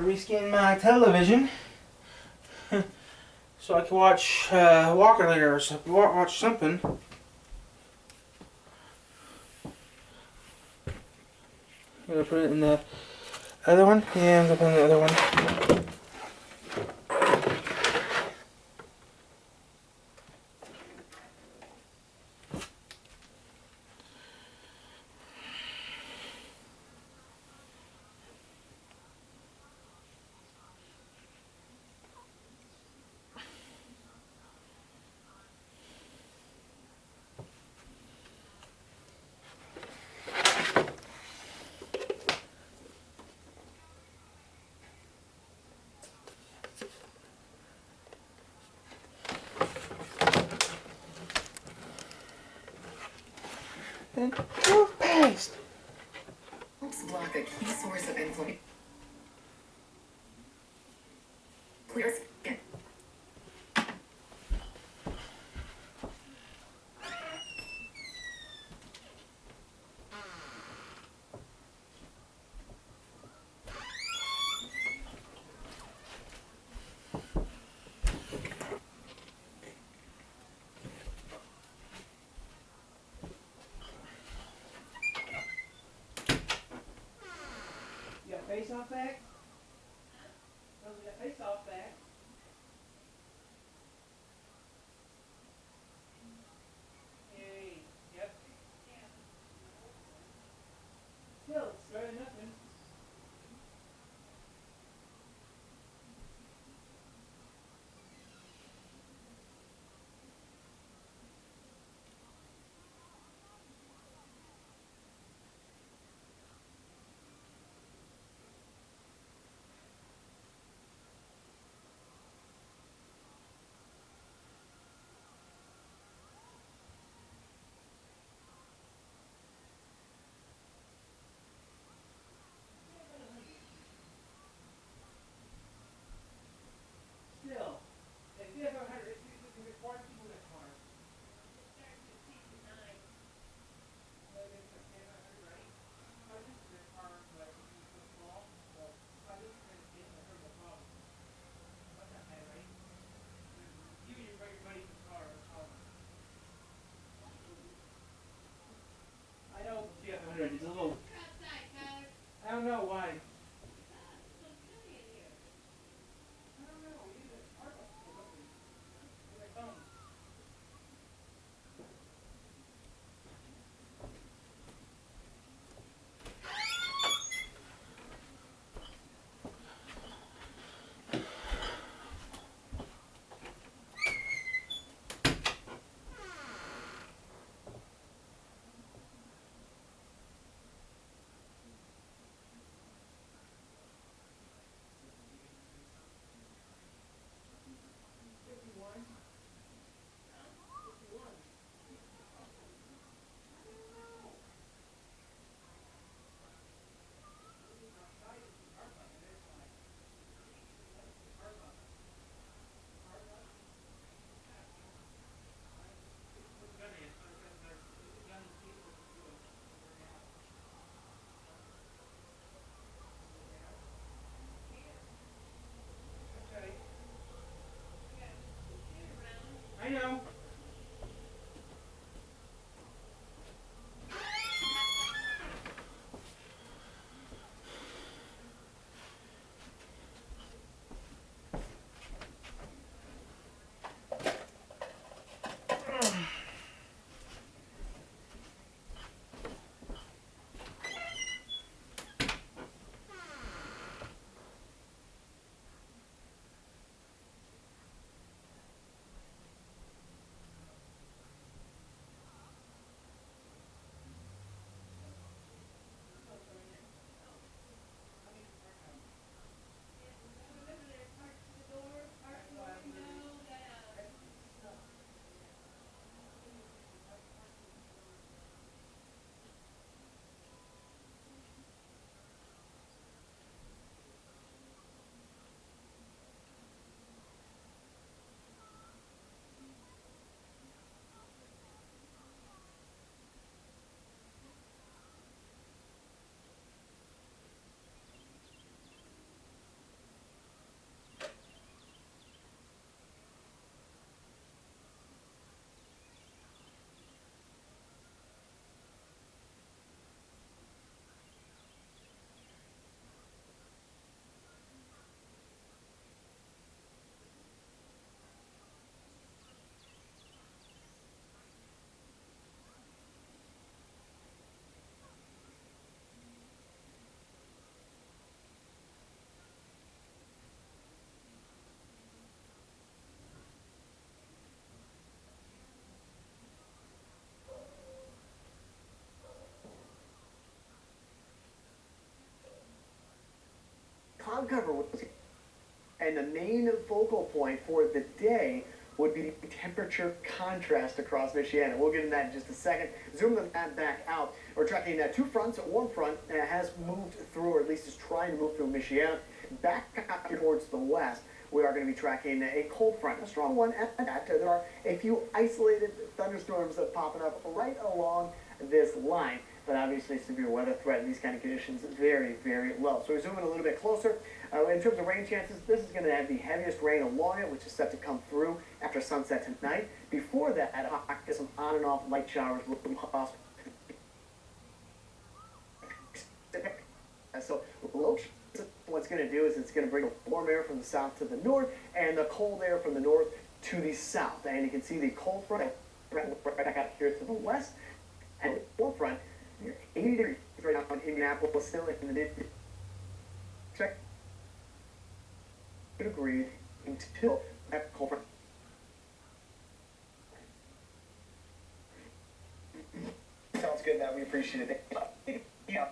reskin my television so I can watch Walker later or something. Watch something. I'm gonna put it in the other one. Yeah, I'm gonna put it in the other one. Then toothpaste. Helps block a key source of inflammation. Clear skin. You got face off back? You got face off back. Yay. Yep. Still, it's better than nothing. Still, if you ever had it, you report people that car. I know T500 is a little. I don't know why. I know. cloud cover was, and the main focal point for the day would be temperature contrast across Michiana. We'll get into that in just a second. Zoom that back out. We're tracking two fronts. One front has moved through, or at least is trying to move through Michiana. Back out towards the west, we are going to be tracking a cold front, a strong one at that. There are a few isolated thunderstorms that popping up right along this line. But obviously severe weather threat in these kind of conditions is very, very low. So we're zooming a little bit closer. In terms of rain chances, this is going to have the heaviest rain along it, which is set to come through after sunset tonight. Before that, some on and off light showers will be possible. So what's going to do is it's going to bring the warm air from the south to the north and the cold air from the north to the south. And you can see the cold front right back out here to the west. And the warm front, 80 degrees right now in Indianapolis, still in the mid. Check degrees until that cold front. Sounds good. Now we appreciate it. Yeah.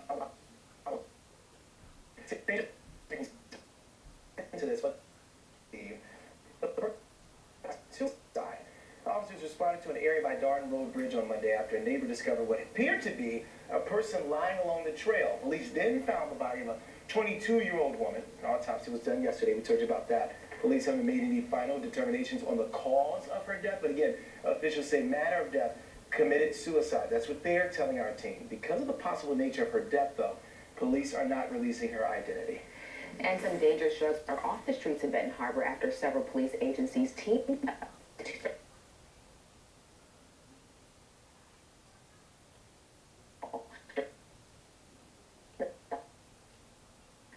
Into this, but suicide. Officers responded to an area by Darden Road Bridge on Monday after a neighbor discovered what appeared to be a person lying along the trail. Police then found the body of a 22-year-old woman. An autopsy was done yesterday. We told you about that. Police haven't made any final determinations on the cause of her death, but again, officials say manner of death, committed suicide. That's what they're telling our team. Because of the possible nature of her death, though, police are not releasing her identity. And some dangerous drugs are off the streets of Benton Harbor after several police agencies teamed up.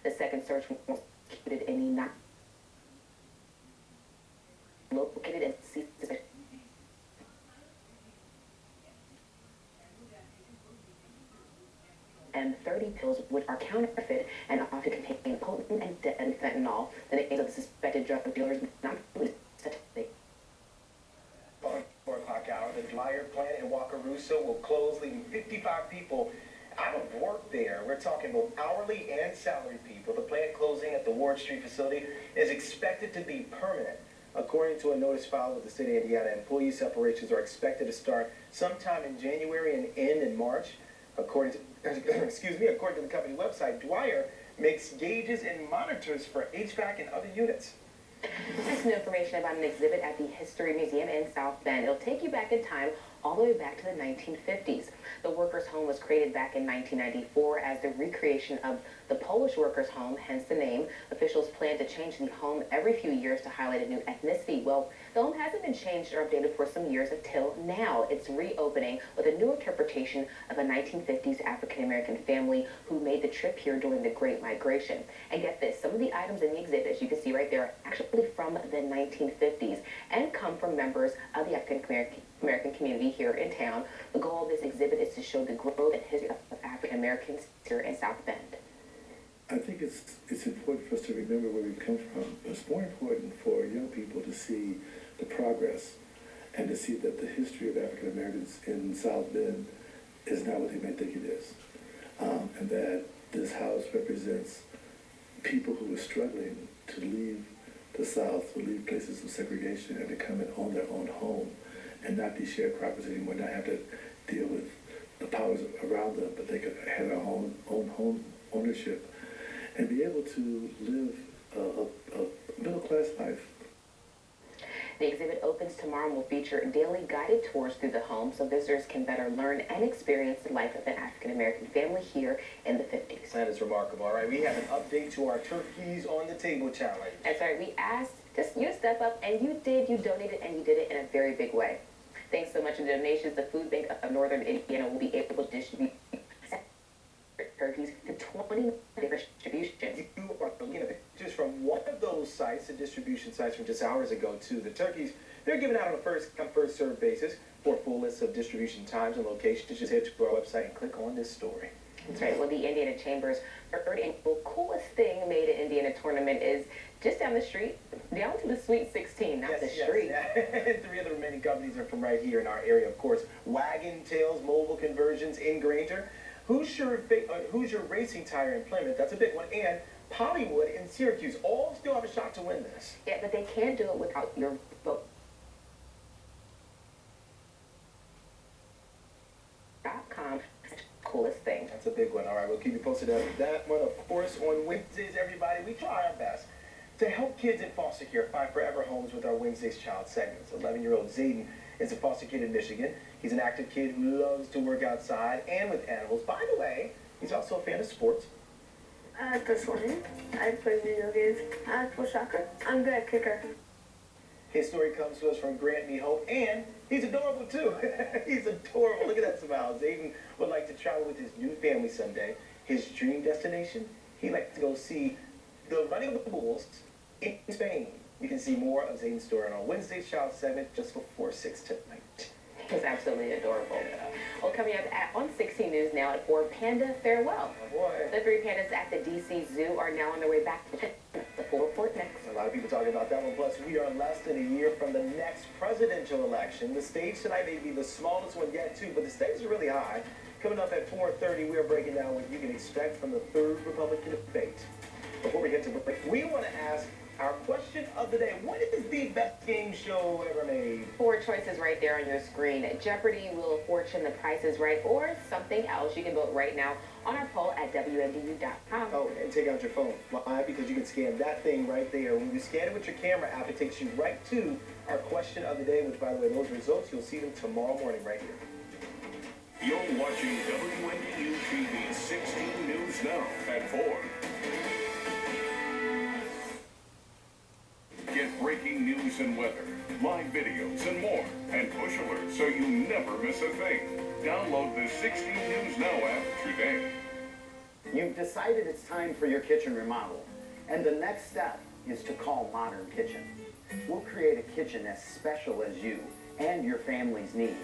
The second search was executed in the located in M30 pills, which are counterfeit and often contain potent and deadly fentanyl. The names of the suspected drug dealers not released. 4 o'clock hour, the Dwyer plant in Wakarusa will close, leaving 55 people out of work there. We're talking both hourly and salary people. The plant closing at the Ward Street facility is expected to be permanent. According to a notice filed with the state of Indiana, employee separations are expected to start sometime in January and end in March. According to the company website, Dwyer makes gauges and monitors for HVAC and other units. There's some information about an exhibit at the History Museum in South Bend. It'll take you back in time all the way back to the 1950s. The workers' home was created back in 1994 as the recreation of the Polish workers' home, hence the name. Officials plan to change the home every few years to highlight a new ethnicity. Well, the home hasn't been changed or updated for some years until now. It's reopening with a new interpretation of a 1950s African-American family who made the trip here during the Great Migration. And get this, some of the items in the exhibit, as you can see right there, are actually from the 1950s and come from members of the African-American community here in town. The goal of this exhibit is to show the growth and history of African Americans here in South Bend. I think it's important for us to remember where we've come from. It's more important for young people to see the progress and to see that the history of African Americans in South Bend is not what they may think it is. And that this house represents people who are struggling to leave the South, to leave places of segregation and to come and own their own home and not be sharecroppers anymore, not have to deal with the powers around them, but they could have their own home ownership and be able to live a middle-class life. The exhibit opens tomorrow and will feature daily guided tours through the home so visitors can better learn and experience the life of an African-American family here in the 50s. That is remarkable. All right, we have an update to our Turkeys on the Table challenge. That's right. We asked just you to step up, and you did. You donated, and you did it in a very big way. Thanks so much to the donations, the Food Bank of Northern Indiana will be able to distribute turkeys to 20 different distributions. You are looking at pictures from one of those sites, the distribution sites from just hours ago, to the turkeys. They're given out on a first-come, first-served basis. For a full list of distribution times and locations, just head to our website and click on this story. That's right. Well, the Indiana Chamber's third annual Coolest Thing Made in Indiana tournament is just down the street, down to the Sweet 16, not the street. And 3 of the remaining companies are from right here in our area, of course. Wagon Tails Mobile Conversions in Granger. Who's your racing tire in Plymouth? That's a big one. And Hollywood, and Syracuse all still have a shot to win this. Yeah, but they can't do it without your vote. .com. Coolest thing. That's a big one. All right, we'll keep you posted on that one. Of course, on Wednesdays, everybody, we try our best to help kids in foster care find forever homes with our Wednesdays Child segments. 11-year-old Zayden is a foster kid in Michigan. He's an active kid who loves to work outside and with animals. By the way, he's also a fan of sports. I like to swim. I play video games. I like to play soccer. I'm good at kicker. His story comes to us from Grant Me Hope, and he's adorable too. He's adorable. Look at that smile. Zayden would like to travel with his new family someday. His dream destination? He'd like to go see the running of the bulls in Spain. You can see more of Zayden's story on our Wednesday's Child segment just before 6 tonight. He's absolutely adorable. Well, coming up on 16 News now at 4, Panda Farewell. Oh boy. The 3 pandas at the DC Zoo are now on their way back to the full report next. A lot of people talking about that one. Plus, we are less than a year from the next presidential election. The stage tonight may be the smallest one yet, too, but the stakes are really high. Coming up at 4:30, we are breaking down what you can expect from the 3rd Republican debate. Before we get to break, we want to ask our question of the day. What is the best game show ever made? 4 choices right there on your screen. Jeopardy, Wheel of Fortune, The Price is Right, or something else. You can vote right now on our poll at WNDU.com. Oh, and take out your phone. Why? Because you can scan that thing right there. When you scan it with your camera app, it takes you right to our question of the day, which, by the way, those results, you'll see them tomorrow morning right here. You're watching WNDU TV 16 News now at 4. Get breaking news and weather, live videos, and more, and push alerts so you never miss a thing. Download the 16 News Now app today. You've decided it's time for your kitchen remodel, and the next step is to call Modern Kitchen. We'll create a kitchen as special as you and your family's need,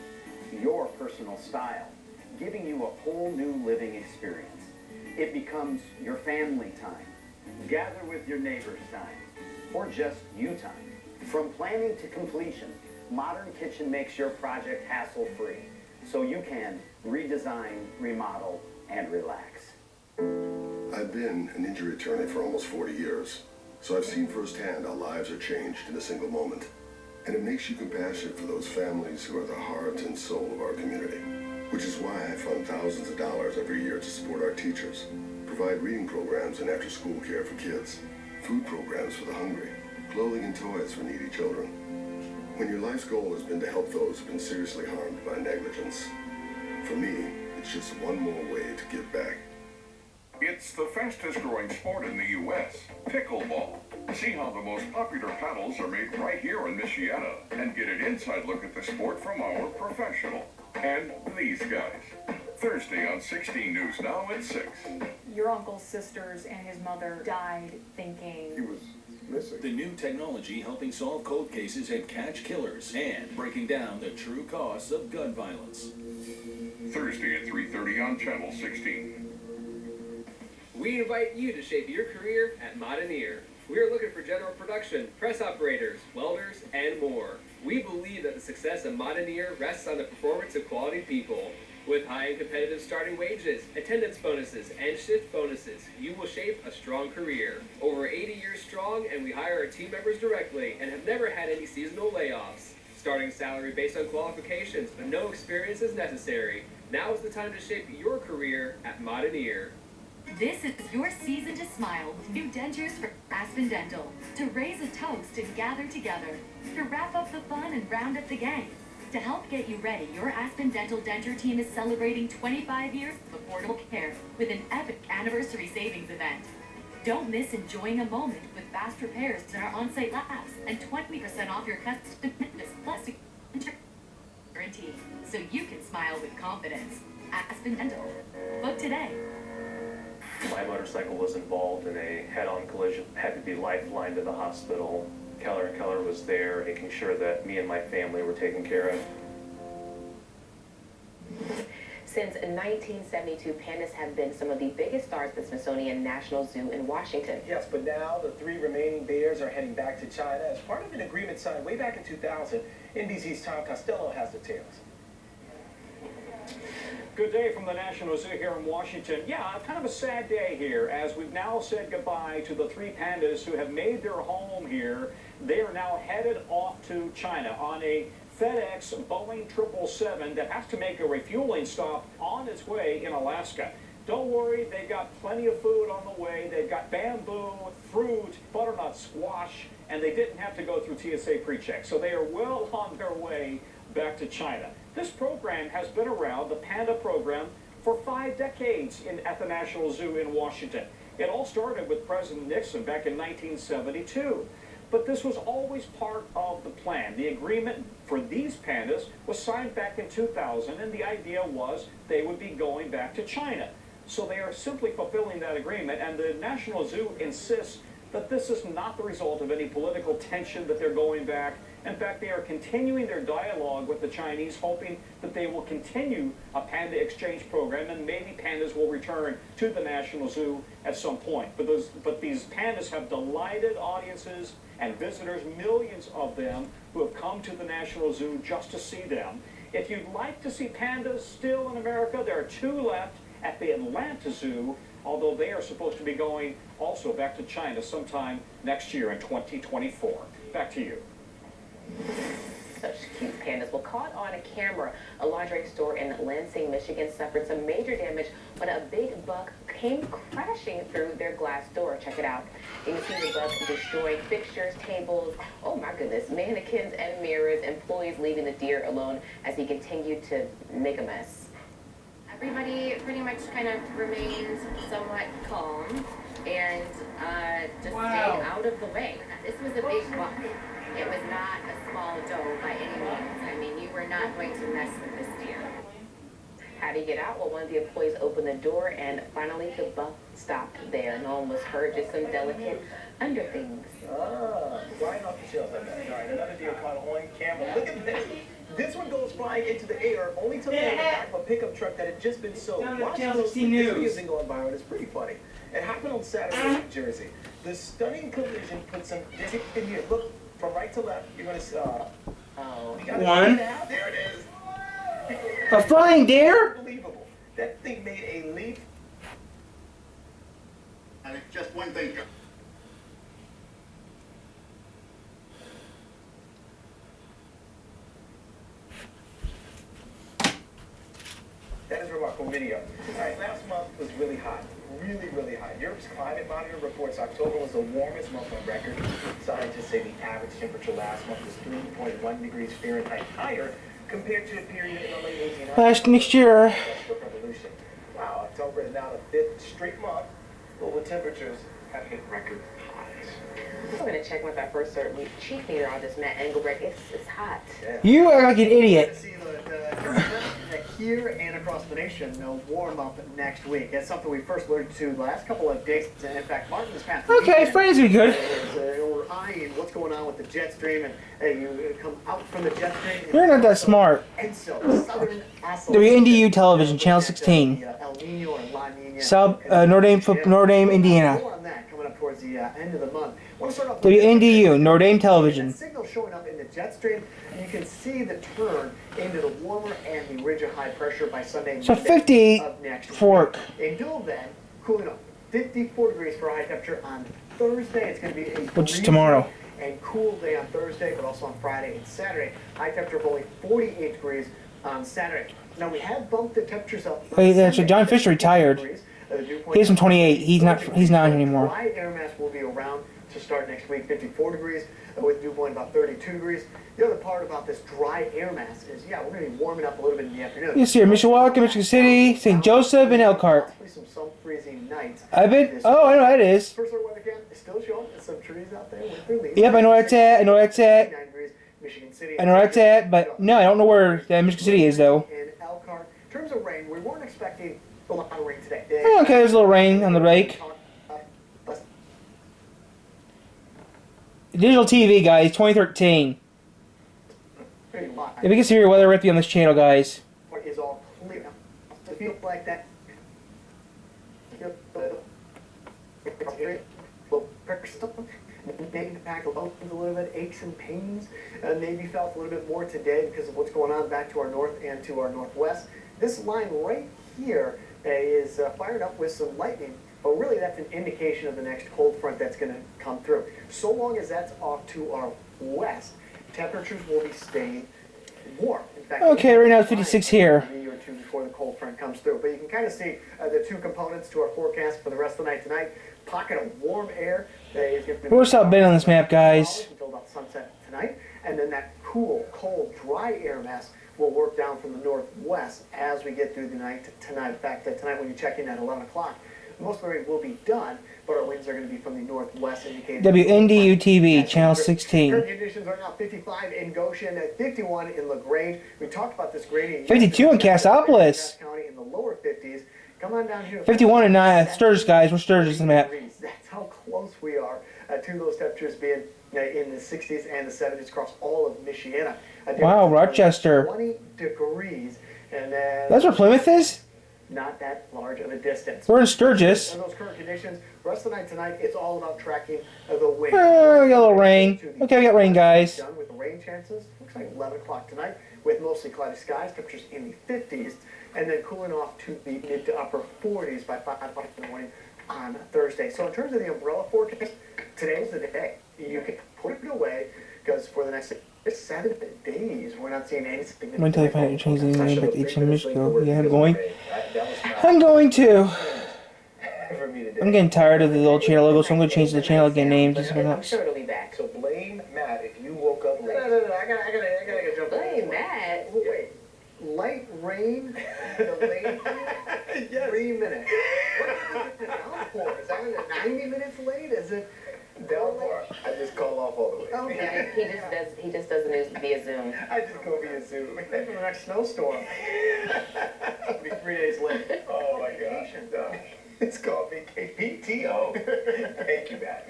your personal style, giving you a whole new living experience. It becomes your family time, gather with your neighbors time, or just you time. From planning to completion, Modern Kitchen makes your project hassle-free, so you can redesign, remodel, and relax. I've been an injury attorney for almost 40 years, so I've seen firsthand how lives are changed in a single moment. And it makes you compassionate for those families who are the heart and soul of our community, which is why I fund thousands of dollars every year to support our teachers, provide reading programs and after-school care for kids, food programs for the hungry, clothing and toys for needy children. When your life's goal has been to help those who've been seriously harmed by negligence, for me, it's just one more way to give back. It's the fastest growing sport in the U.S., pickleball. See how the most popular paddles are made right here in Michiana, and get an inside look at the sport from our professional. And these guys. Thursday on 16 News Now at 6. Your uncle's sisters and his mother died thinking He was missing. The new technology helping solve cold cases and catch killers, and breaking down the true costs of gun violence. Thursday at 3:30 on Channel 16. We invite you to shape your career at Moderneer. We are looking for general production, press operators, welders, and more. We believe that the success of Moderneer rests on the performance of quality people. With high and competitive starting wages, attendance bonuses, and shift bonuses, you will shape a strong career. Over 80 years strong, and we hire our team members directly and have never had any seasonal layoffs. Starting salary based on qualifications, but no experience is necessary. Now is the time to shape your career at Moderneer. This is your season to smile with new dentures for Aspen Dental. To raise a toast and gather together. To wrap up the fun and round up the gang. To help get you ready, your Aspen Dental Denture team is celebrating 25 years of affordable care with an epic anniversary savings event. Don't miss enjoying a moment with fast repairs in our on-site labs and 20% off your custom plus guarantee, so you can smile with confidence. Aspen Dental. Book today. My motorcycle was involved in a head-on collision, had to be lifelined to the hospital. Keller & Keller was there making sure that me and my family were taken care of. Since 1972, pandas have been some of the biggest stars at the Smithsonian National Zoo in Washington. Yes, but now the 3 remaining bears are heading back to China as part of an agreement signed way back in 2000. NBC's Tom Costello has the tales. Good day from the National Zoo here in Washington. Yeah, kind of a sad day here as we've now said goodbye to the 3 pandas who have made their home here. They are now headed off to China on a FedEx Boeing 777 that has to make a refueling stop on its way in Alaska. Don't worry, they've got plenty of food on the way. They've got bamboo, fruit, butternut squash, and they didn't have to go through TSA pre-check. So they are well on their way back to China. This program has been around, the Panda program, for 5 decades at the National Zoo in Washington. It all started with President Nixon back in 1972. But this was always part of the plan. The agreement for these pandas was signed back in 2000, and the idea was they would be going back to China. So they are simply fulfilling that agreement, and the National Zoo insists that this is not the result of any political tension that they're going back. In fact, they are continuing their dialogue with the Chinese, hoping that they will continue a panda exchange program, and maybe pandas will return to the National Zoo at some point. But these pandas have delighted audiences and visitors, millions of them, who have come to the National Zoo just to see them. If you'd like to see pandas still in America, there are 2 left at the Atlanta Zoo, although they are supposed to be going also back to China sometime next year in 2024. Back to you. Such cute pandas. Well, caught on a camera, a lingerie store in Lansing, Michigan suffered some major damage when a big buck came crashing through their glass door. Check it out. You can see the buck destroying fixtures, tables, oh my goodness, mannequins and mirrors, employees leaving the deer alone as he continued to make a mess. Everybody pretty much kind of remained somewhat calm and just stayed out of the way. This was a big buck. It was not a small doe by any means. I mean, you were not going to mess with this deer. How do you get out? Well, one of the employees opened the door, and finally the buck stopped there. No one was hurt, just some delicate underthings. Flying off the shelves like that. All right, another deer caught on camera. Look at this. This one goes flying into the air, only to land on the back of a pickup truck that had just been sold. Watch this video has been going viral. It's pretty funny. It happened on Saturday in New Jersey. The stunning collision put some dizzy in here. Look, from right to left, you're going to One. There it is. A flying deer? Unbelievable. That thing made a leap. And it's just one thing. That is a remarkable video. All right, last month was really hot. Really hot. Europe's climate monitor reports October was the warmest month on record. Scientists say the average temperature last month was 3.1 degrees Fahrenheit higher compared to a period in the late 1800s. Last next year. Revolution. Wow, October is now the 5th straight month global temperatures have hit record highs. I'm going to check with our first chief meteorologist, Matt Engelbrecht. It's hot. Yeah. You are like an idiot. See here and across the nation, warm up next week. That's something we first alluded to the last couple of days. In fact, Martin, this past Okay, Friday's be good. We're eyeing what's going on with the jet stream, and you come out from the jet stream. You're not that smart. And so, Southern Oscillation. WNDU television, channel 16. El Nino and La Nina. Notre Dame, Indiana. More on that coming up towards the end of the month. Want to start off WNDU, Notre Dame television. Signal showing up in the jet stream, and you can see the turn into the warmer and the ridge of high pressure by Sunday. So 50 of next fork. week. Until then, cooling off. 54 degrees for a high temperature on Thursday. It's going to be a Which is tomorrow. And cool day on Thursday, but also on Friday and Saturday. High temperature of only 48 degrees on Saturday. Now we have bumped the temperatures up. Wait, so John Fisher retired. He's from 28. He's not anymore. Dry air mass will be around to start next week. 54 degrees with dew point about 32 degrees. The other part about this dry air mass is, we're going to be warming up a little bit in the afternoon. You see here, Mishawaka, Michigan City, St. Joseph, and Elkhart. Some freezing nights. Oh, I know that is. First look weather cam is still showing some trees out there with their leaves. Yep, I know where it's at. I know where it's at. Michigan City. I know where it's at, but no, I don't know where Michigan City is, though. In Elkhart. In terms of rain, we weren't expecting a lot of rain today. Okay, there's a little rain on the lake. Digital TV, guys, 2013. If you can see your weather, right be on this channel, guys. Is all clear. To feel like that. Maybe back a little bit, aches and pains. Maybe felt a little bit more today because of what's going on back to our north and to our northwest. This line right here is fired up with some lightning, but really that's an indication of the next cold front that's going to come through. So long as that's off to our west, temperatures will be staying warm. In fact, Okay, right now it's 56 here. A year or two before the cold front comes through. But you can kind of see the two components to our forecast for the rest of the night tonight. Pocket of warm air is going to be Where's that been on this map, guys? until about sunset tonight, and then that cool, cold, dry air mass will work down from the northwest as we get through the night tonight. In fact, tonight when you check in at 11 o'clock, most of the rain will be done, but our winds are going to be from the northwest, indicating WNDU-TV, channel 16. Current conditions are now 55 in Goshen, 51 in LaGrange. We talked about this gradient. 52 in Cassopolis. County in the lower 50s. Come on down here. 51 in Sturgis, guys. We're Sturgis in the map. That's how close we are to those temperatures being in the 60s and the 70s across all of Michiana. Wow, Rochester. 20 degrees, and then That's where Plymouth is? not that large of a distance. We're in Sturgis. In those current conditions, rest of the night tonight, it's all about tracking the wind. Oh, we got a little rain. Okay, we got rain, guys. Done with the rain chances. Looks like 11 o'clock tonight with mostly cloudy skies, temperatures in the 50s, and then cooling off to the mid to upper 40s by 5 o'clock in the morning on Thursday. So in terms of the umbrella forecast, today's the day. You can put it away because for the next 7 days, we're not seeing any significant. Wait until I find out you're changing the name back to HM Michigan. Yeah, I'm going. I'm going to. I'm getting tired of the old channel logo, so I'm going to change the channel again name. Just for I'm sure it'll be back. So blame Matt if you woke up late. No, I gotta jump in. Blame Matt. Oh, wait. Light rain, delayed 3 minutes. What is the downpour? Is that 90 minutes late? Is it Downpour. I just call off all the way. Okay. He just does the news via Zoom. I just go via Zoom. Maybe for the next snowstorm. It'll be 3 days late. Oh my gosh. It's called PTO. Thank you, Matt.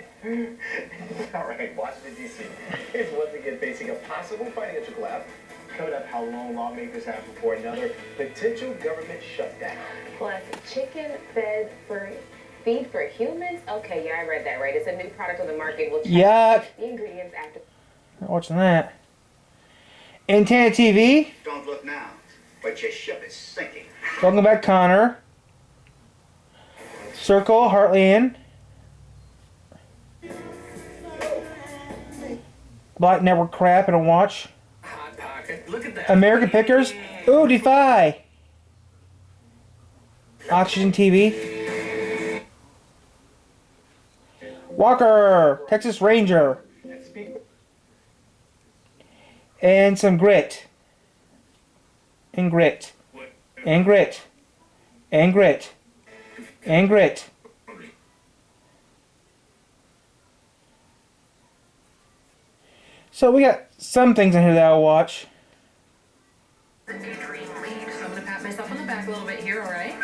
All right, Washington, D.C. is once again facing a possible financial collapse. Coming up, how long lawmakers have before another potential government shutdown. Plus, chicken feed for humans? Okay, yeah, I read that right. It's a new product on the market. We'll check Yuck. the ingredients after. Not watching that. Antenna TV. Don't look now, but your ship is sinking. Welcome back, Connor. Circle, Heartland. Black Network crap and a watch. Hot pocket. Look at that. American Pickers. Ooh, Defy. Oxygen TV. Walker, Texas Ranger. And some grit. And grit. And grit. And grit. And grit. So we got some things in here that I'll watch. So I'm gonna pat myself on the back a little bit here, alright?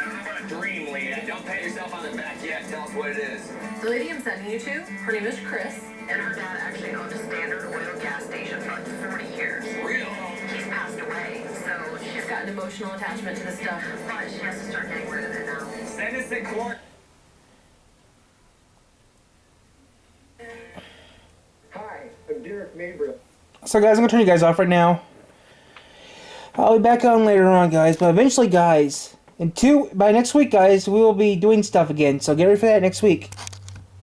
Dream lead. Don't pat yourself on the back yet. Tell us what it is. The lady I'm sending you to, her name is Chris, and her dad actually owned a Standard Oil gas station for like 40 years. Real? He's passed away, so she's got an emotional attachment to this stuff, but she has to start getting rid of it now. Send us a court. Hi, I'm Derek Mabry. So guys, I'm going to turn you guys off right now. I'll be back on later on, guys. But eventually, guys, by next week, guys, we will be doing stuff again. So get ready for that next week.